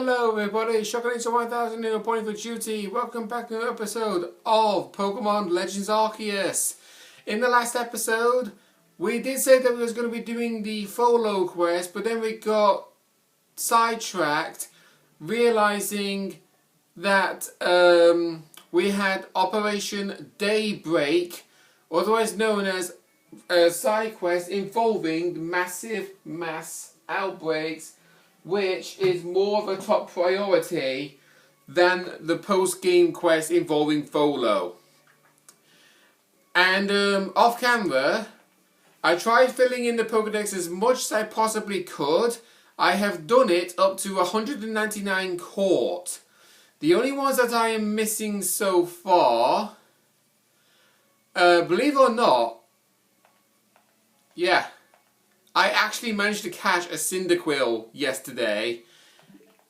Hello everybody, Shotgun 1000 here reporting for duty. Welcome back to another episode of Pokemon Legends Arceus. In the last episode, we did say that we was going to be doing the Follow quest, but then we got sidetracked, realizing that we had Operation Daybreak, otherwise known as a side quest involving massive mass outbreaks, which is more of a top priority than the post-game quest involving Follow. And off camera, I tried filling in the Pokedex as much as I possibly could. I have done it up to 199 caught. The only ones that I am missing so far, believe it or not, yeah, I actually managed to catch a Cyndaquil yesterday.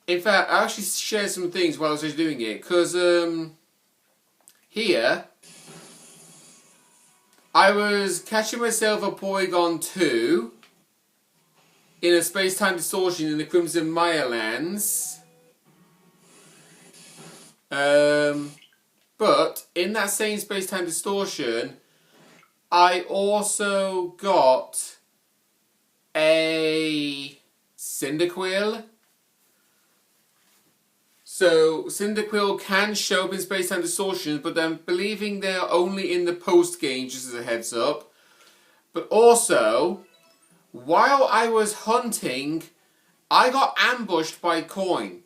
In fact, I actually shared some things while I was just doing it. Because here, I was catching myself a Porygon 2 in a space-time distortion in the Crimson Mirelands. But in that same space-time distortion, I also got a Cyndaquil. So Cyndaquil can show up in space-time distortions, but I'm believing they're only in the post-game, just as a heads up. But also, while I was hunting, I got ambushed by Coin.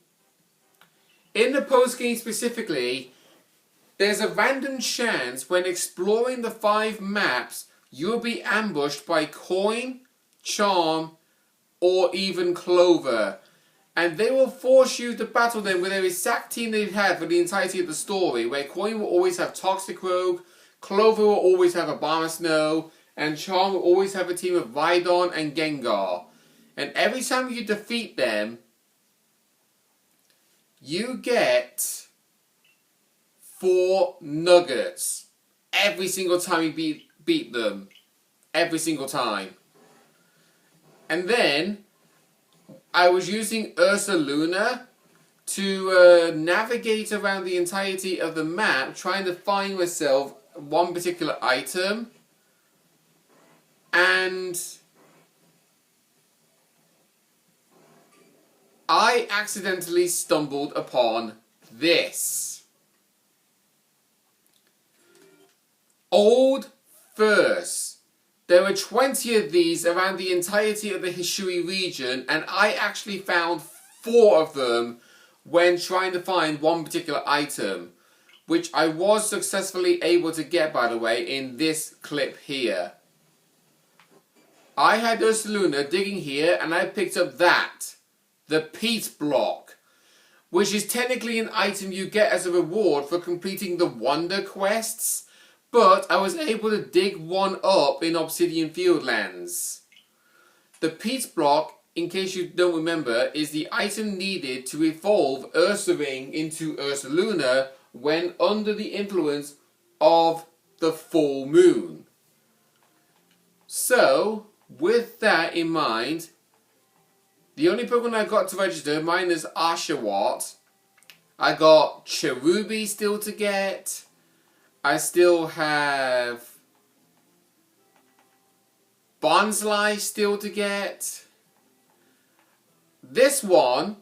In the post-game specifically, there's a random chance when exploring the 5 maps, you'll be ambushed by Coin, Charm, or even Clover, and they will force you to battle them with their exact team they've had for the entirety of the story, where Coin will always have Toxicroak, Clover will always have a Abomasnow, and Charm will always have a team of Rhydon and Gengar. And every time you defeat them, you get 4 nuggets every single time you beat them. Every single time. And then, I was using Ursaluna to navigate around the entirety of the map, trying to find myself one particular item. And I accidentally stumbled upon this. Old Verse. There were 20 of these around the entirety of the Hishui region, and I actually found 4 of them when trying to find one particular item, which I was successfully able to get, by the way, in this clip here. I had Ursaluna digging here, and I picked up that, the peat block, which is technically an item you get as a reward for completing the Wonder quests. But I was able to dig one up in Obsidian Fieldlands. The peat block, in case you don't remember, is the item needed to evolve Ursaring into Ursaluna when under the influence of the full moon. So, with that in mind, the only Pokemon I got to register, mine is Oshawott. I got Cherubi still to get. I still have Bonsly still to get. This one,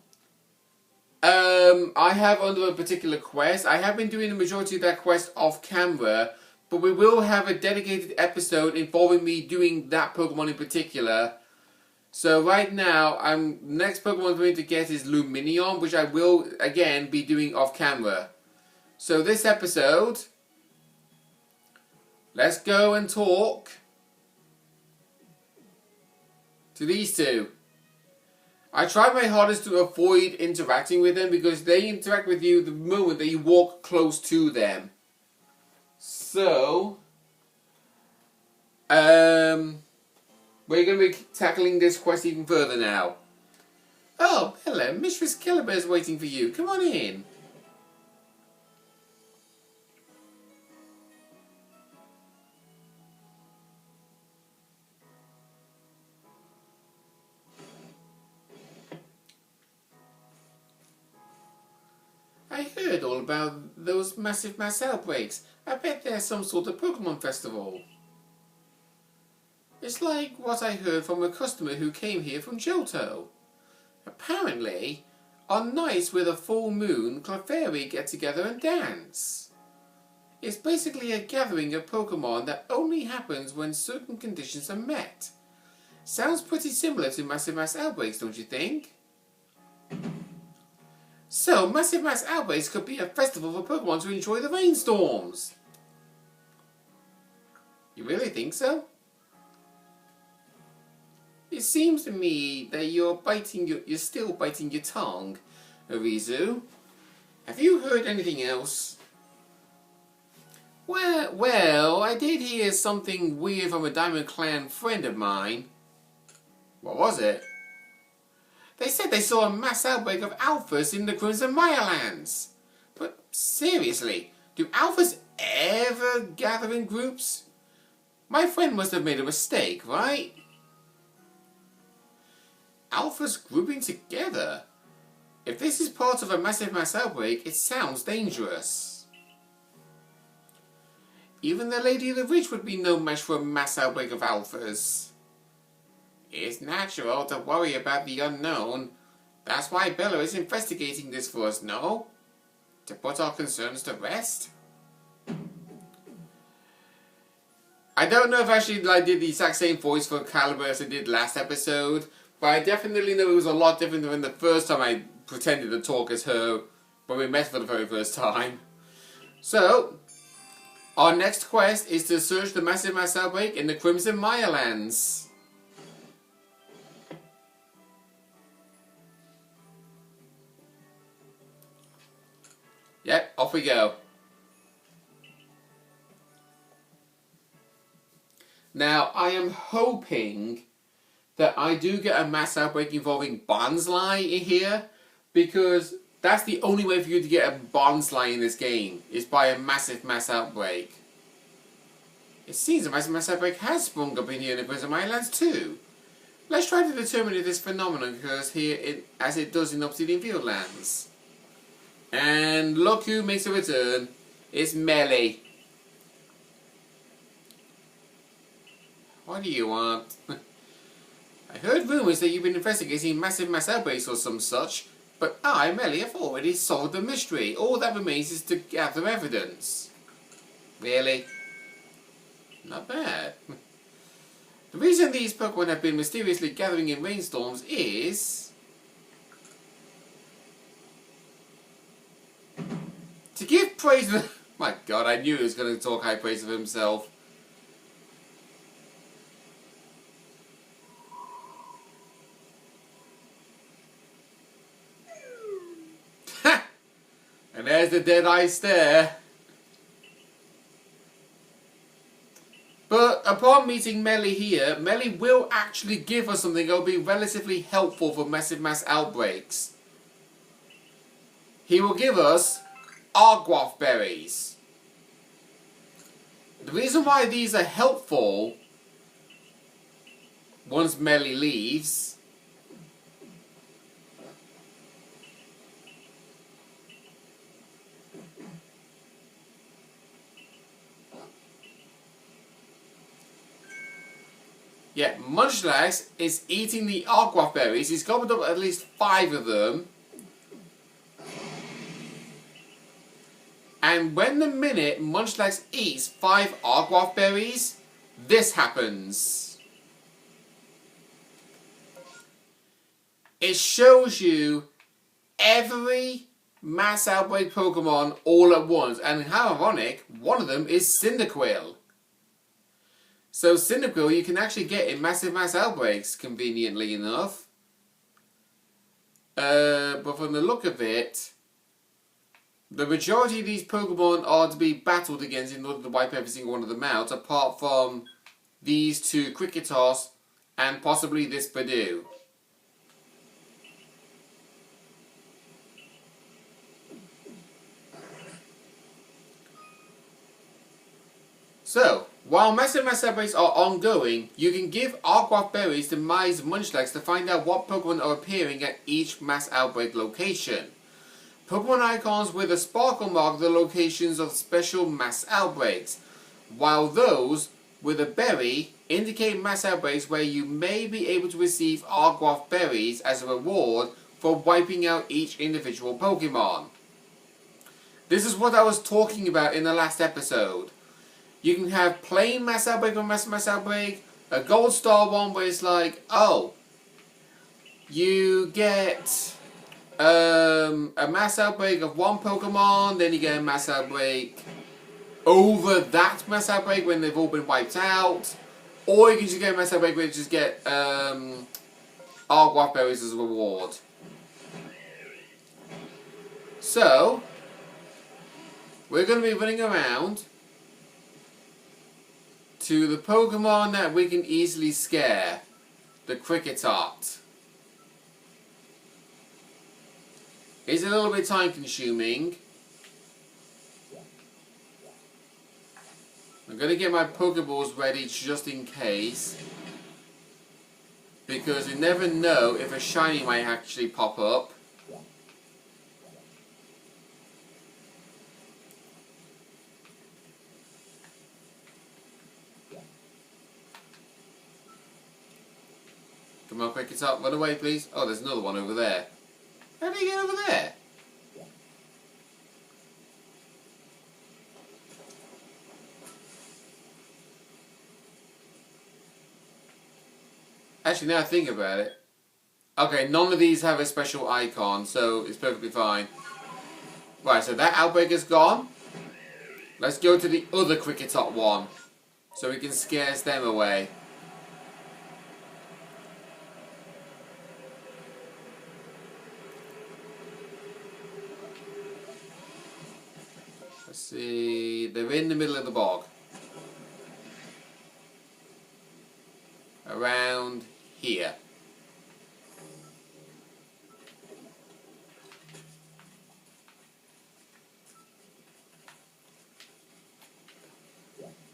I have under a particular quest. I have been doing the majority of that quest off camera, but we will have a dedicated episode involving me doing that Pokemon in particular. So right now, next Pokemon I'm going to get is Lumineon, which I will again be doing off camera. So this episode, let's go and talk to these 2. I tried my hardest to avoid interacting with them because they interact with you the moment that you walk close to them. So, we're going to be tackling this quest even further now. Oh, hello, Mistress Killer is waiting for you. Come on in. heard all about those massive mass outbreaks. I bet there's some sort of Pokemon festival. It's like what I heard from a customer who came here from Johto. Apparently, on nights with a full moon, Clefairy get together and dance. It's basically a gathering of Pokemon that only happens when certain conditions are met. Sounds pretty similar to massive mass outbreaks, don't you think? So, massive mass outbreaks could be a festival for Pokemon to enjoy the rainstorms. You really think so? It seems to me that you're still biting your tongue, Arizu. Have you heard anything else? Well, I did hear something weird from a Diamond Clan friend of mine. What was it? They said they saw a mass outbreak of alphas in the Crimson Mirelands. But seriously, do alphas ever gather in groups? My friend must have made a mistake, right? Alphas grouping together? If this is part of a massive mass outbreak, it sounds dangerous. Even the Lady of the Ridge would be no match for a mass outbreak of alphas. It's natural to worry about the unknown. That's why Bella is investigating this for us, no? To put our concerns to rest? I don't know if actually I did the exact same voice for Caliber as I did last episode, but I definitely know it was a lot different than the first time I pretended to talk as her when we met for the very first time. So, our next quest is to search the massive mass outbreak in the Crimson Mirelands. Yep, off we go. Now, I am hoping that I do get a mass outbreak involving Bonsly here, because that's the only way for you to get a Bonsly in this game, is by a massive mass outbreak. It seems a massive mass outbreak has sprung up in here in the Crimson Mirelands too. Let's try to determine if this phenomenon occurs here as it does in Obsidian Fieldlands. And look who makes a return. It's Melly. What do you want? I heard rumours that you've been investigating massive mass outbreaks or some such, but I, Melly, have already solved the mystery. All that remains is to gather evidence. Really? Not bad. The reason these Pokemon have been mysteriously gathering in rainstorms is to give praise to... My god, I knew he was going to talk high praise of himself. And there's the dead-eye stare. But upon meeting Melly here, Melly will actually give us something that will be relatively helpful for massive mass outbreaks. He will give us Argwoth berries. The reason why these are helpful once Melly leaves Munchlax is eating the Argwoth berries. He's gobbled up at least 5 of them. And when the minute Munchlax eats 5 Argwoth berries, this happens. It shows you every mass outbreak Pokemon all at once. And how ironic, one of them is Cyndaquil. So Cyndaquil you can actually get in massive mass outbreaks, conveniently enough. But from the look of it, the majority of these Pokemon are to be battled against in order to wipe every single one of them out, apart from these 2 Cricketos and possibly this Badoo. So, while massive mass outbreaks are ongoing, you can give Argwoth berries to Mai's Munchlax to find out what Pokemon are appearing at each mass outbreak location. Pokemon icons with a sparkle mark the locations of special mass outbreaks, while those with a berry indicate mass outbreaks where you may be able to receive Argwath berries as a reward for wiping out each individual Pokemon. This is what I was talking about in the last episode. You can have plain mass outbreak or mass outbreak, a gold star one where it's like, oh, you get a mass outbreak of one Pokemon, then you get a mass outbreak over that mass outbreak when they've all been wiped out, or you can just get a mass outbreak where you just get Argwath berries as a reward. So, we're going to be running around to the Pokemon that we can easily scare, the Kricketot. It's a little bit time consuming. I'm going to get my Pokeballs ready just in case, because you never know if a shiny might actually pop up. Come on, Kricketot, run away please. Oh, there's another one over there. How did he get over there? Actually, now I think about it. Okay, none of these have a special icon, so it's perfectly fine. Right, so that outbreak is gone. Let's go to the other Kricketot one, so we can scare them away. Let's see, they're in the middle of the bog. Around here.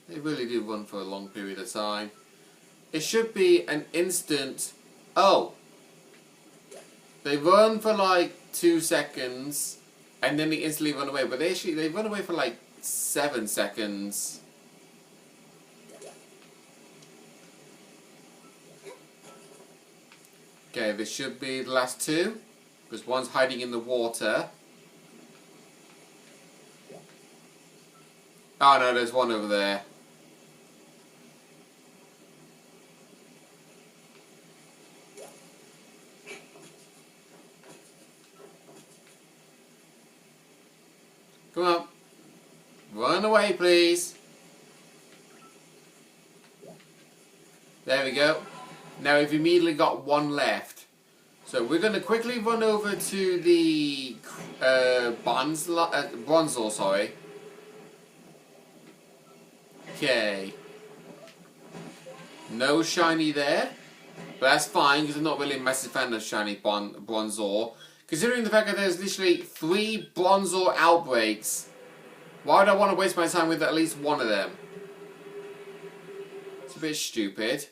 They really do run for a long period of time. It should be an instant... Oh! They run for like 2 seconds and then they instantly run away, but they run away for like 7 seconds. Okay, this should be the last two, because one's hiding in the water. Oh no, there's one over there. Come on. Run away, please. There we go. Now we've immediately got one left. So we're going to quickly run over to the Bronzor, sorry. Okay. No shiny there. But that's fine, because I'm not really a massive fan of shiny Bronzor. Considering the fact that there's literally 3 Bronzor outbreaks, why would I want to waste my time with at least one of them? It's a bit stupid.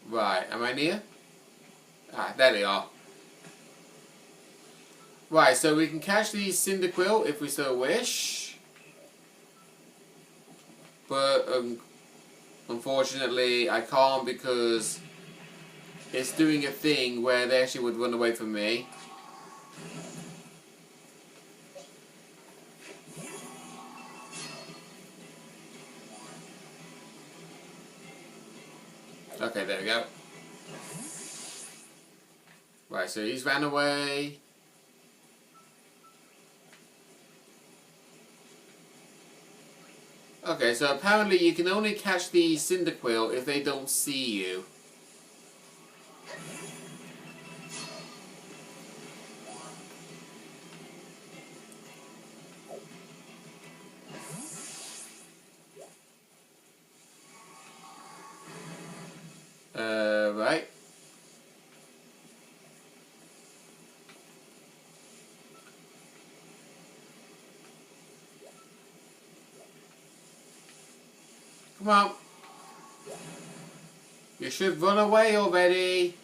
Right, am I near? Ah, there they are. Right, so we can catch the Cyndaquil if we so wish. But, unfortunately, I can't because it's doing a thing where they actually would run away from me. Okay, there we go. Right, so he's ran away. Okay, so apparently you can only catch the Cyndaquil if they don't see you. Right. Come on. You should run away already.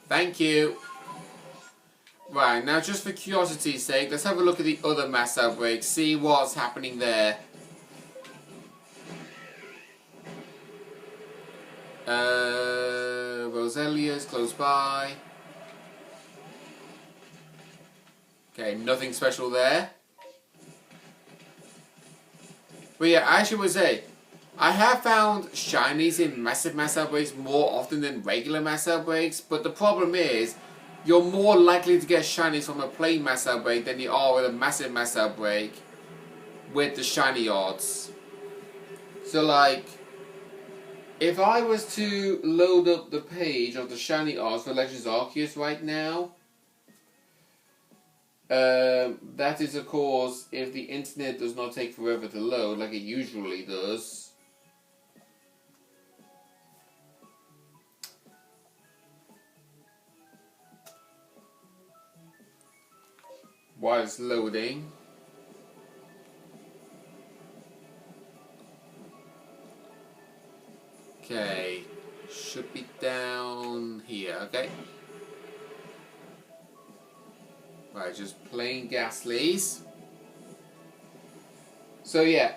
Thank you. Right, now just for curiosity's sake, let's have a look at the other mass outbreaks, see what's happening there. Roselia's close by. Okay, nothing special there. But yeah, I actually would say, I have found shinies in massive mass outbreaks more often than regular mass outbreaks, but the problem is, you're more likely to get shinies from a plain mass outbreak than you are with a massive mass outbreak with the shiny odds. So like, if I was to load up the page of the shiny odds for Legends Arceus right now, that is of course if the internet does not take forever to load like it usually does. While it's loading. Okay, should be down here, okay. Right, just plain Ghastlies. So yeah,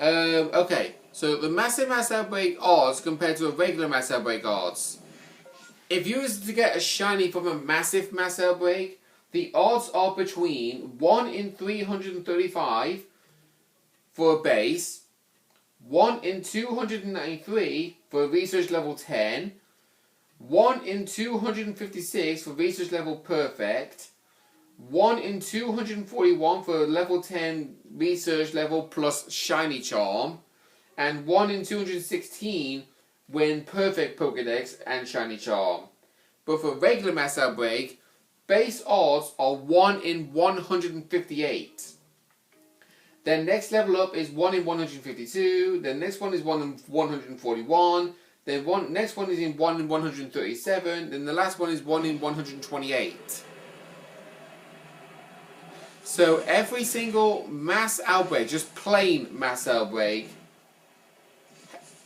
okay. So the massive mass outbreak odds compared to a regular mass outbreak odds. If you was to get a shiny from a massive mass outbreak, the odds are between 1 in 335 for a base, 1 in 293 for a research level 10, 1 in 256 for research level perfect, 1 in 241 for level 10 research level plus shiny charm, and 1 in 216 when perfect Pokedex and shiny charm. But for regular mass outbreak, base odds are 1 in 158. Then next level up is 1 in 152. Then next one is 1 in 141. Then next one is 1 in 137. Then the last one is 1 in 128. So every single mass outbreak, just plain mass outbreak,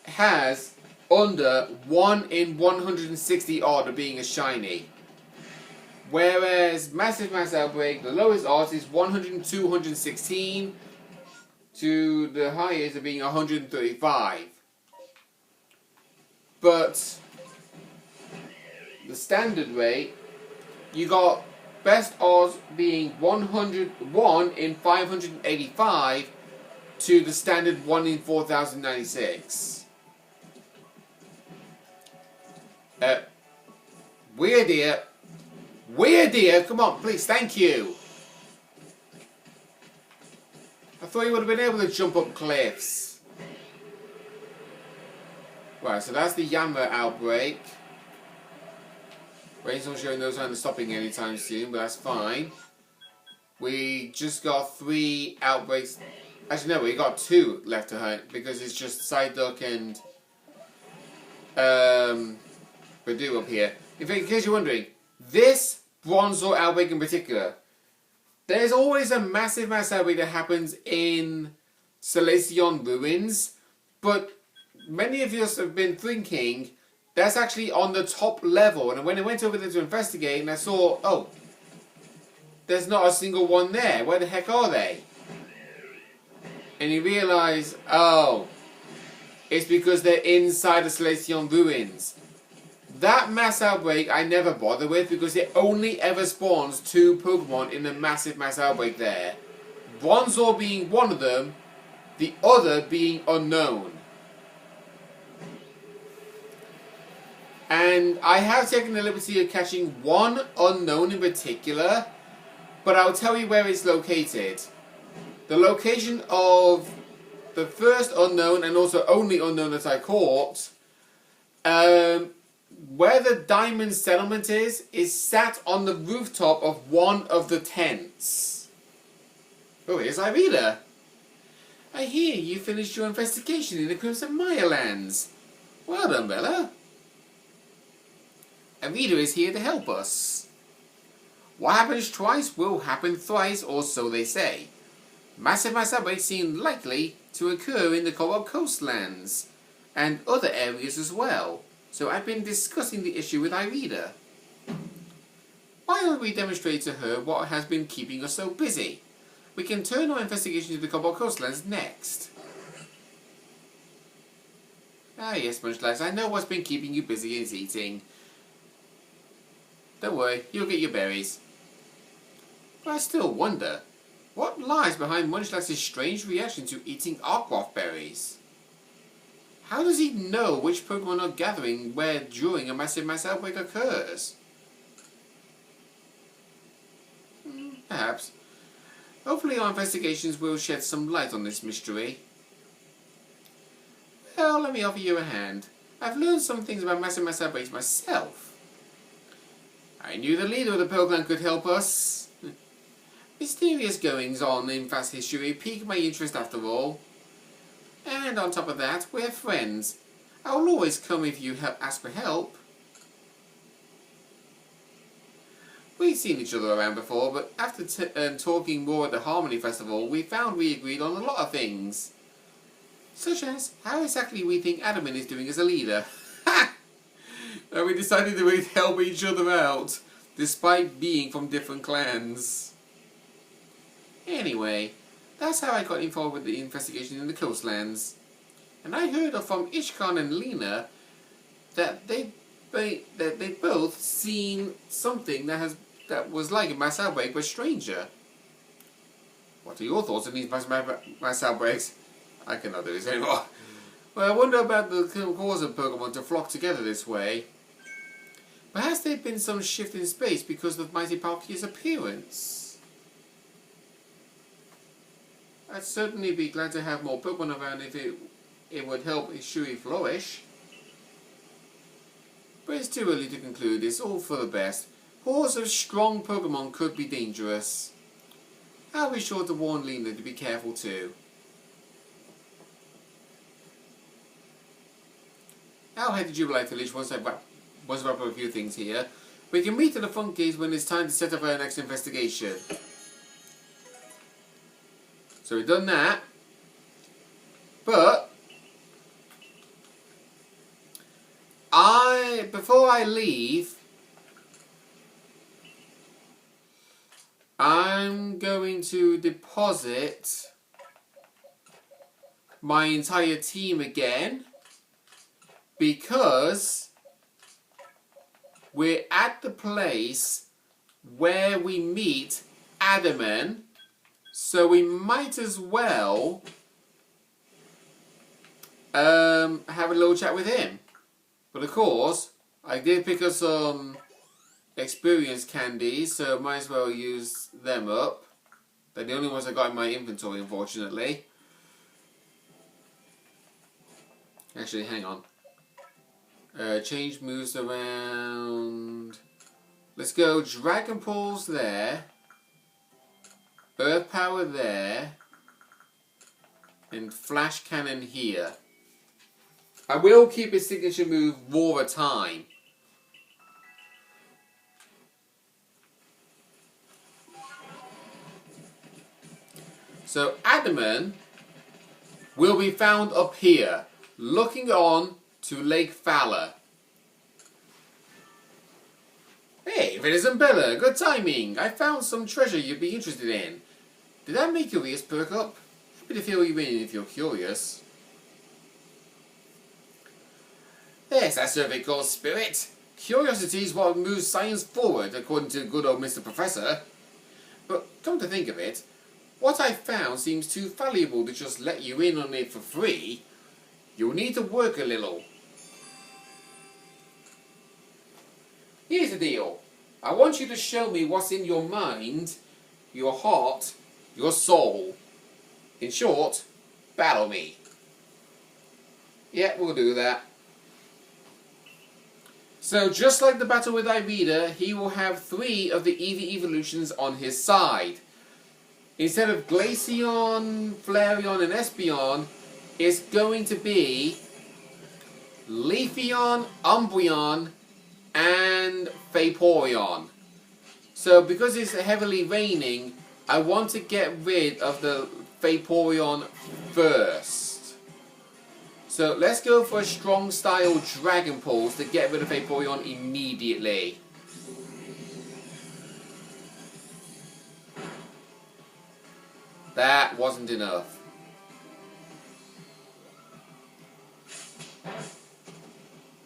has under 1 in 160 odd of being a shiny. Whereas massive mass outbreak, the lowest odds is 100 in 216 to the highest of being 135. But the standard rate, you got best odds being 101 in 585 to the standard 1 in 4096. Weird dear, come on, please, thank you. I thought you would have been able to jump up cliffs. Right, so that's the Yammer outbreak. Rain's not showing no sign of stopping anytime soon, but that's fine. We just got 3 outbreaks. Actually, no, we got 2 left to hunt because it's just Psyduck and Badoo up here. In case you're wondering, this Bronzor outbreak in particular, there's always a massive mass outbreak that happens in Celestion Ruins, but many of us have been thinking that's actually on the top level, and when I went over there to investigate and I saw, oh, there's not a single one there, where the heck are they? And you realise, oh, it's because they're inside the Celestion Ruins. That mass outbreak I never bother with because it only ever spawns 2 Pokemon in the massive mass outbreak there. Bronzor being one of them, the other being unknown. And I have taken the liberty of catching one unknown in particular, but I'll tell you where it's located. The location of the first unknown and also only unknown that I caught, where the diamond settlement is sat on the rooftop of one of the tents. Oh, here's Irida. I hear you finished your investigation in the Crimson Mirelands. Well done, Bella. Irida is here to help us. What happens twice will happen thrice, or so they say. Massive mass outbreaks seem likely to occur in the coral coastlands and other areas as well, so I've been discussing the issue with Irida. Why don't we demonstrate to her what has been keeping us so busy? We can turn our investigation to the coral coastlands next. Ah yes, Munchlax, I know what's been keeping you busy is eating. Don't worry, you'll get your berries. But I still wonder, what lies behind Munchlax's strange reaction to eating Arcroft berries? How does he know which Pokemon are gathering where during a massive mass outbreak occurs? Perhaps. Hopefully our investigations will shed some light on this mystery. Well, let me offer you a hand. I've learned some things about massive mass outbreaks myself. I knew the leader of the Pokemon could help us. Mysterious goings-on in past history piqued my interest after all. And on top of that, we're friends. I will always come if you ask for help. We've seen each other around before, but after talking more at the Harmony Festival, we found we agreed on a lot of things. Such as how exactly we think Adaman is doing as a leader. Ha! And we decided that we'd help each other out, despite being from different clans. Anyway, that's how I got involved with the investigation in the coastlands. And I heard from Ishkan and Lena that they both seen something that was like a mass outbreak but stranger. What are your thoughts on these mass outbreaks? I cannot do this anymore. Well, I wonder about the cause of Pokemon to flock together this way. But has there been some shift in space because of Mighty Palkia's appearance? I'd certainly be glad to have more Pokemon around if it would help Hisui flourish. But it's too early to conclude. It's all for the best. Hordes of strong Pokemon could be dangerous. I'll be sure to warn Lena to be careful too. I'll head to Jubilee Village once I've wrapped up a few things here. We can meet at the front gate when it's time to set up our next investigation. So we've done that. But before I leave, I'm going to deposit my entire team again, because we're at the place where we meet Adaman, so we might as well have a little chat with him. But of course, I did pick up some experience candies, so might as well use them up. They're the only ones I got in my inventory, unfortunately. Actually, hang on. Change moves around. Let's go Dragon Pulse there. Earth Power there. And Flash Cannon here. I will keep his signature move Roar Time. So Adaman will be found up here, looking on to Lake Fowler. Hey, Venus and Bella, good timing. I found some treasure you'd be interested in. Did that make your ears perk up? Happy to fill you in if you're curious. Yes, that's what they call spirit. Curiosity is what moves science forward, according to good old Mr. Professor. But come to think of it, what I found seems too valuable to just let you in on it for free. You'll need to work a little. Here's the deal. I want you to show me what's in your mind, your heart, your soul. In short, battle me. Yeah, we'll do that. So just like the battle with Irida, he will have 3 of the Eevee evolutions on his side. Instead of Glaceon, Flareon and Espeon, it's going to be Leafeon, Umbreon and Vaporeon. So because it's heavily raining, I want to get rid of the Vaporeon first. So let's go for a strong style Dragon Pulse to get rid of Vaporeon immediately. That wasn't enough.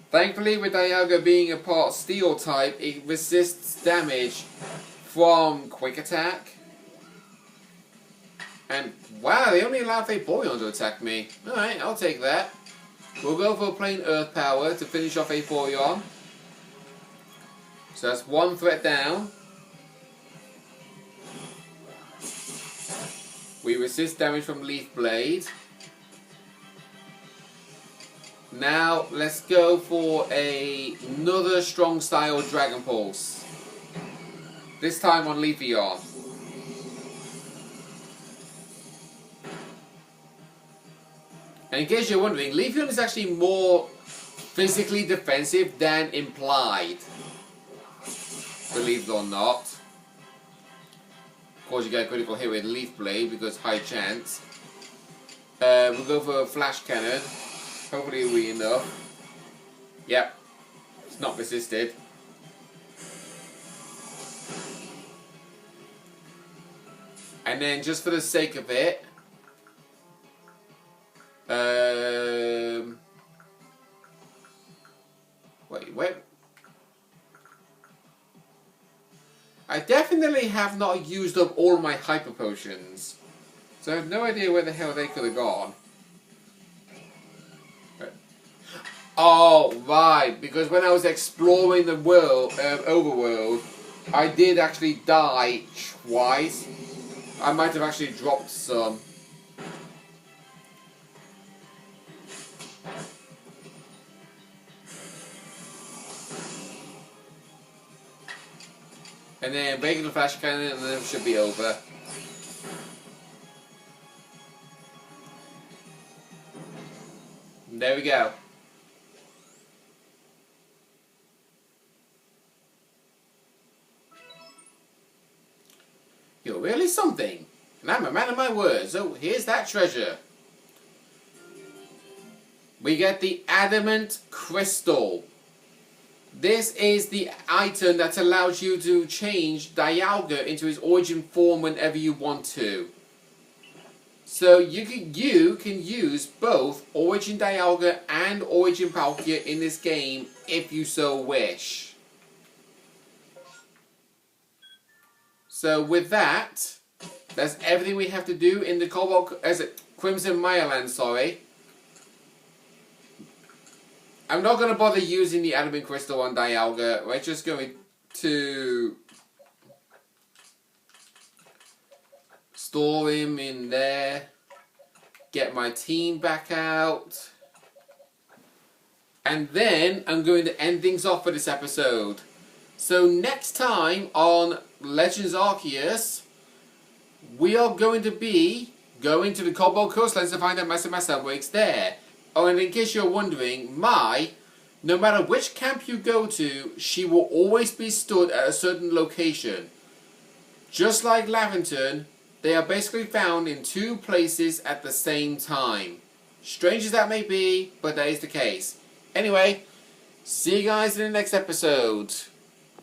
Thankfully, with Dialga being a part Steel type, it resists damage from Quick Attack. And wow, they only allow Vaporeon to attack me. Alright, I'll take that. We'll go for plain Earth Power to finish off Vaporeon. So that's one threat down. We resist damage from Leaf Blade. Now let's go for another strong style Dragon Pulse. This time on Leafeon. And in case you're wondering, Leafeon is actually more physically defensive than implied. Believe it or not. Of course you get a critical hit with Leaf Blade because high chance. We'll go for a Flash Cannon. Hopefully it'll be enough. Yep. It's not resisted. And then just for the sake of it, wait. I definitely have not used up all my Hyper Potions. So I have no idea where the hell they could have gone. Oh, right, because when I was exploring the world, overworld, I did actually die twice. I might have actually dropped some. And then breaking the Flash Cannon and then it should be over. And there we go. You're really something, and I'm a man of my word, so here's that treasure. We get the Adamant Crystal. This is the item that allows you to change Dialga into his origin form whenever you want to. So you can use both Origin Dialga and Origin Palkia in this game if you so wish. So with that, that's everything we have to do in the Crimson Mirelands, sorry. I'm not going to bother using the Adamant Crystal on Dialga. We're just going to store him in there. Get my team back out. And then I'm going to end things off for this episode. So next time on Legends Arceus, we are going to be going to the Cobalt Coastlands to find out mass outbreaks there. Oh, and in case you're wondering, no matter which camp you go to, she will always be stood at a certain location. Just like Laventon, they are basically found in two places at the same time. Strange as that may be, but that is the case. Anyway, see you guys in the next episode.